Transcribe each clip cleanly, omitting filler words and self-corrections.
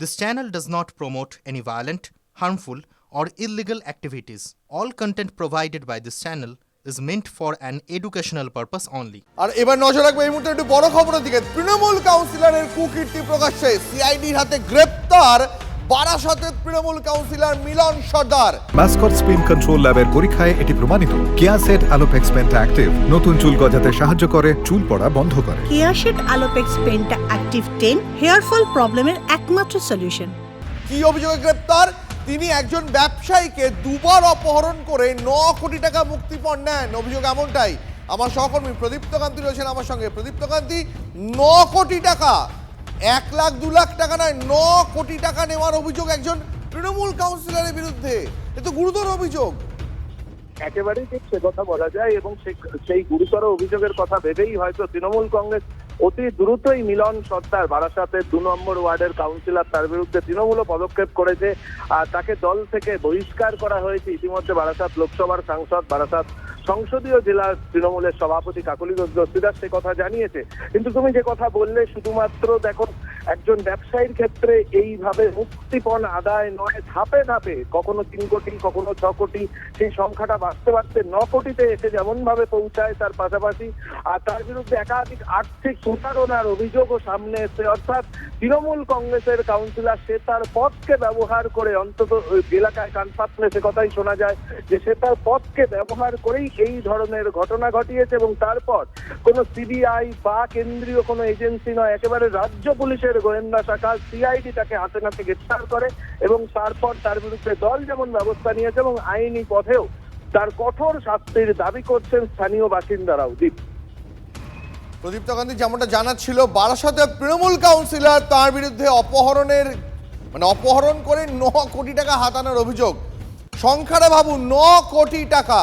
This channel does not promote any violent, harmful, or illegal activities. All content provided by this channel is meant for an educational purpose only. আর এবার নজর রাখবে এই মুহূর্তে একটু বড় খবরের দিকে। তৃণমূল কাউন্সিলরের কুকীর্তি প্রকাশ্যে, সিআইডির হাতে গ্রেপ্তার বারাসতের তৃণমূল কাউন্সিলর মিলন সর্দার। মাস্কট স্পিন কন্ট্রোল ল্যাবের পরীক্ষায় এটি প্রমাণিত। কেয়াসেট আলোপেক্স পেন্টা অ্যাক্টিভ নতুন চুল গজাতে সাহায্য করে, চুল পড়া বন্ধ করে। Keya Seth Alopex penta active 10 hair fall প্রবলেমের একমাত্র সলিউশন। কি অভিযোগে গ্রেপ্তার? তিনি একজন ব্যবসায়ীকে দুবার অপহরণ করে 9 কোটি টাকা মুক্তিপণ নেন। অভিযোগ এমনটাই। আমার সহকর্মী প্রদীপ্ত কান্তি রয়েছেন আমার সঙ্গে। প্রদীপ্ত কান্তি, 9 কোটি টাকা, 1 লাখ 2 লাখ টাকা নয়, 9 কোটি টাকা নেওয়ার অভিযোগ একজন তৃণমূল কাউন্সিলরের বিরুদ্ধে। এ তো গুরুতর অভিযোগ। একেবারেই ঠিক সে কথা বলা যায় এবং সেই গুরুতর অভিযোগের কথা ভেবেই হয়তো তৃণমূল কংগ্রেস অতি দ্রুতই মিলন সর্দার, বারাসাতের 2 নম্বর ওয়ার্ডের কাউন্সিলর, তার বিরুদ্ধে তৃণমূলও পদক্ষেপ করেছে। আর তাকে দল থেকে বহিষ্কার করা হয়েছে। ইতিমধ্যে বারাসাত লোকসভার সাংসদ, বারাসাত সংসদীয় জেলার তৃণমূলের সভাপতি কাকলি দস্তিদার সে কথা জানিয়েছে। কিন্তু তুমি যে কথা বললে, শুধুমাত্র দেখো একজন ব্যবসায়ীর ক্ষেত্রে এইভাবে মুক্তিপণ আদায় নয়, ধাপে ধাপে কখনো 3 কোটি, কখনো 6 কোটি, সেই সংখ্যাটা বাড়তে বাড়তে 9 কোটিতে এসে যেমন ভাবে পৌঁছায়, তার পাশাপাশি আর তার বিরুদ্ধে একাধিক আর্থিক প্রতারণার অভিযোগও সামনে এসে, অর্থাৎ তৃণমূল কংগ্রেসের কাউন্সিলর সে তার পদকে ব্যবহার করে, অন্তত এলাকায় কান পাতলে সে কথাই শোনা যায় যে সে তার পদকে ব্যবহার করেই এই ধরনের ঘটনা ঘটিয়েছে। এবং তারপর কোনো সিবিআই বা কেন্দ্রীয় কোনো এজেন্সি নয়, একেবারে রাজ্য পুলিশের গোয়েন্দা শাখা সিআইডি তাকে হাতে নাতে গ্রেফতার করে এবং তারপর তার বিরুদ্ধে দল যেমন ব্যবস্থা নিয়েছে এবং আইনি পথেও তার কঠোর শাস্তির দাবি করছেন স্থানীয় বাসিন্দারাও। দীপ, প্রদীপ্ত কান্তি যেমনটা জানাচ্ছিল, বারাসাতের তৃণমূল কাউন্সিলর, তার বিরুদ্ধে অপহরণ করে 9 কোটি টাকা হাতানোর অভিযোগ। সংখ্যাটা ভাবুন, 9 কোটি টাকা।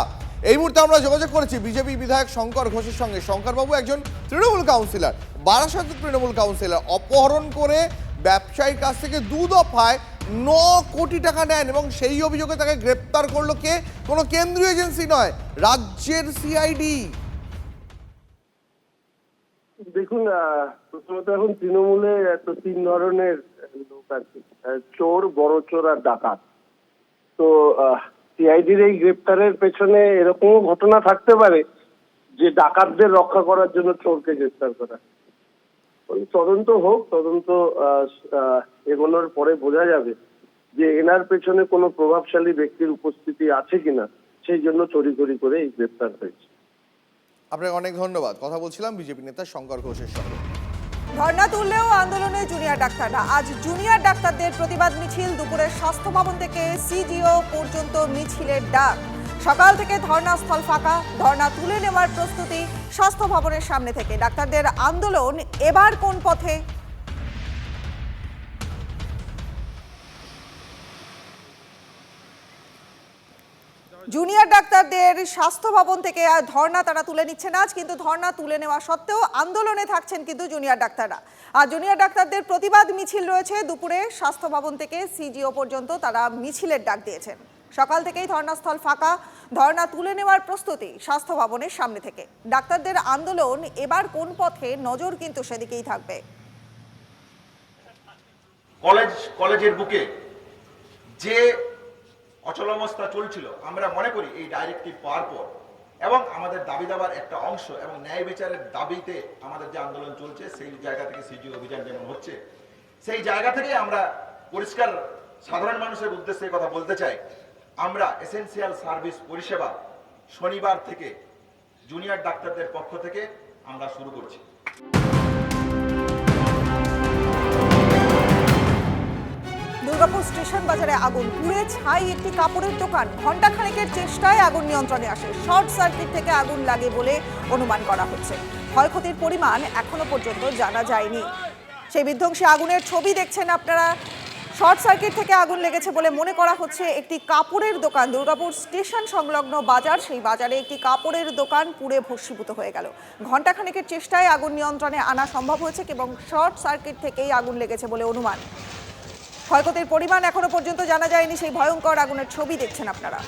এই মুহূর্তে আমরা যোগাযোগ করেছি বিজেপি বিধায়ক শঙ্কর ঘোষের সঙ্গে। শঙ্করবাবু একজন তৃণমূল কাউন্সিলর, বারাসাতের তৃণমূল কাউন্সিলর, অপহরণ করে ব্যবসায়ীর কাছ থেকে 2 দফায় 9 কোটি টাকা নেন এবং সেই অভিযোগে তাকে গ্রেপ্তার করলো কে? কোনো কেন্দ্রীয় এজেন্সি নয়, রাজ্যের সিআইডি। দেখুন, প্রথমত এখন তৃণমূলে 3 ধরনের লোক আছে, চোর, বড় চোর আর ডাকাত। তো সিআইডির এই গ্রেপ্তারের পেছনে এরকমও ঘটনা থাকতে পারে যে ডাকাতদের রক্ষা করার জন্য চোরকে গ্রেপ্তার করা। তদন্ত হোক, তদন্ত এগোনোর পরে বোঝা যাবে যে এনার পেছনে কোনো প্রভাবশালী ব্যক্তির উপস্থিতি আছে কিনা, সেই জন্য চুরি করে এই গ্রেপ্তার হয়েছে। আপনাকে অনেক ধন্যবাদ। কথা বলছিলাম বিজেপি নেতা শঙ্কর ঘোষের সঙ্গে। ধর্ণা তুললেও আন্দোলনে জুনিয়র ডাক্তাররা। আজ জুনিয়র ডাক্তারদের প্রতিবাদ মিছিল, দুপুরে স্বাস্থ্য ভবন থেকে সিজিও পর্যন্ত মিছিলের ডাক। সকাল থেকে ধর্ণাস্থল ফাঁকা, ধর্ণা তুলে নেওয়ার প্রস্তুতি স্বাস্থ্য ভবনের সামনে থেকে। ডাক্তারদের আন্দোলন এবার কোন পথে? জুনিয়র ডাক্তারদের স্বাস্থ্য ভবন থেকে ধর্ণা তারা তুলে নিচ্ছে না আজ, কিন্তু ধর্ণা তুলে নেওয়া সত্ত্বেও আন্দোলনে থাকছেন কিন্তু জুনিয়র ডাক্তাররা। আর জুনিয়র ডাক্তারদের প্রতিবাদ মিছিল রয়েছে দুপুরে স্বাস্থ্য ভবন থেকে সিজিও পর্যন্ত, তারা মিছিলের ডাক দিয়েছেন। সকাল থেকেই ধর্ণাস্থল ফাঁকা, ধর্ণা তুলে নেওয়ার প্রস্তুতি স্বাস্থ্য ভবনের সামনে থেকে। ডাক্তারদের আন্দোলন এবার কোন পথে, নজর কিন্তু সেদিকেই থাকবে। কলেজের বুকে যে অচলাবস্থা চলছিল, আমরা মনে করি এই ডাইরেক্টিভ পাওয়ার পর এবং আমাদের দাবি দাবার একটা অংশ এবং ন্যায় বিচারের দাবিতে আমাদের যে আন্দোলন চলছে, সেই জায়গা থেকে সিজি অভিযান যেমন হচ্ছে, সেই জায়গা থেকে আমরা পরিষ্কার সাধারণ মানুষের উদ্দেশ্যে কথা বলতে চাই। আমরা এসেনশিয়াল সার্ভিস পরিষেবা শনিবার থেকে জুনিয়র ডাক্তারদের পক্ষ থেকে আমরা শুরু করছি। দুর্গাপুর স্টেশন বাজারে আগুন, পুড়ে ছাই একটি কাপড়ের দোকান। ঘণ্টা খানেকের চেষ্টায় আগুন নিয়ন্ত্রণে আসে। শর্ট সার্কিট থেকে আগুন লাগে বলে অনুমান করা হচ্ছে। ক্ষয়ক্ষতির পরিমাণ এখনো পর্যন্ত জানা যায়নি। সেই বিধ্বংসী আগুনের ছবি দেখছেন আপনারা। শর্ট সার্কিট থেকে আগুন লেগেছে বলে মনে করা হচ্ছে। একটি কাপড়ের দোকান, দুর্গাপুর স্টেশন সংলগ্ন বাজার, সেই বাজারে একটি কাপড়ের দোকান পুড়ে ভস্মীভূত হয়ে গেল। ঘণ্টা খানেকের চেষ্টায় আগুন নিয়ন্ত্রণে আনা সম্ভব হয়েছে এবং শর্ট সার্কিট থেকেই আগুন লেগেছে বলে অনুমান। ক্ষয়ক্ষতির পরিমাণ এখনো পর্যন্ত জানা যায়নি। সেই ভয়ঙ্কর আগুনের ছবি দেখছেন আপনারা।